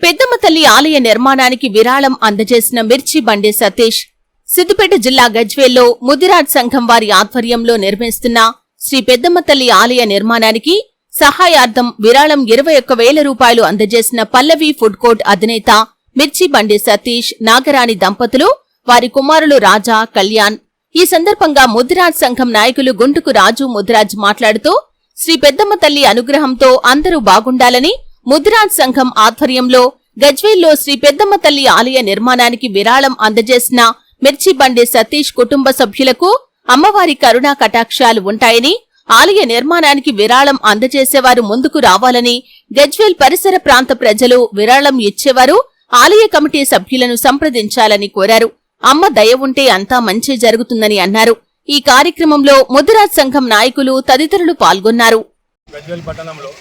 పెద్దమ్మ తల్లి ఆలయ నిర్మాణానికి విరాళం అందజేసిన మిర్చి బండి సతీష్ సిద్దిపేట జిల్లా గజ్వేల్లో ముదిరాజ్ సంఘం వారి ఆధ్వర్యంలో నిర్మిస్తున్న శ్రీ పెద్దమ్మ తల్లి ఆలయ నిర్మాణానికి సహాయార్థం విరాళం 21,000 రూపాయలు అందజేసిన పల్లవి ఫుడ్ కోర్ట్ అధినేత మిర్చి బండి సతీష్ నాగరాణి దంపతులు వారి కుమారులు రాజా కళ్యాణ్. ఈ సందర్భంగా ముదిరాజ్ సంఘం నాయకులు గుంటుకు రాజు ముదిరాజ్ మాట్లాడుతూ శ్రీ పెద్దమ్మ తల్లి అనుగ్రహంతో అందరూ బాగుండాలని ముదిరాజ్ సంఘం ఆధ్వర్యంలో గజ్వేల్లో శ్రీ పెద్దమ్మ తల్లి ఆలయ నిర్మాణానికి విరాళం అందజేసిన మిర్చి బండి సతీష్ కుటుంబ సభ్యులకు అమ్మవారి కరుణా కటాక్షాలు ఉంటాయని, ఆలయ నిర్మాణానికి విరాళం అందజేసేవారు ముందుకు రావాలని, గజ్వేల్ పరిసర ప్రాంత ప్రజలు విరాళం ఇచ్చేవారు ఆలయ కమిటీ సభ్యులను సంప్రదించాలని కోరారు. అమ్మ దయ ఉంటే అంతా మంచి జరుగుతుందని అన్నారు. ఈ కార్యక్రమంలో ముదిరాజ్ సంఘం నాయకులు తదితరులు పాల్గొన్నారు. గజ్వేల్ పట్టణంలో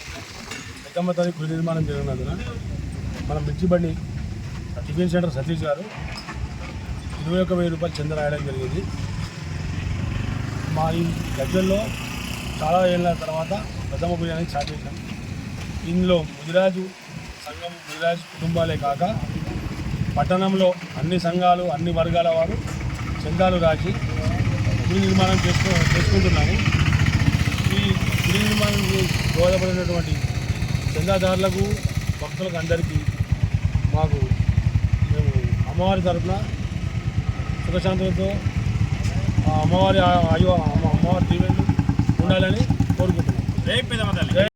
పెద్దమ్మ తల్లి గుడి నిర్మాణం జరిగినందున మన మిర్చి బండి టిఫిన్ సెంటర్ సతీష్ గారు 21,000 రూపాయలు చందా రాయడం జరిగింది. మా ఈ గజ్వేల్లో చాలా ఏళ్ళ తర్వాత పెద్దమ్మ గుడి అనేది స్టార్ట్ చేశాం. ఇందులో ముదిరాజు సంఘం ముదిరాజు కుటుంబాలే కాక పట్టణంలో అన్ని సంఘాలు అన్ని వర్గాల వారు చందాలు రాసి గుడి నిర్మాణం చేసుకుంటున్నాము. ఈ గుడి నిర్మాణానికి దోహదపడినటువంటి చందాదారులకు భక్తులకు అందరికీ మాకు మేము అమ్మవారి తరఫున సుఖశాంతులతో అమ్మవారి దీవెనలు ఉండాలని కోరుకుంటున్నాం.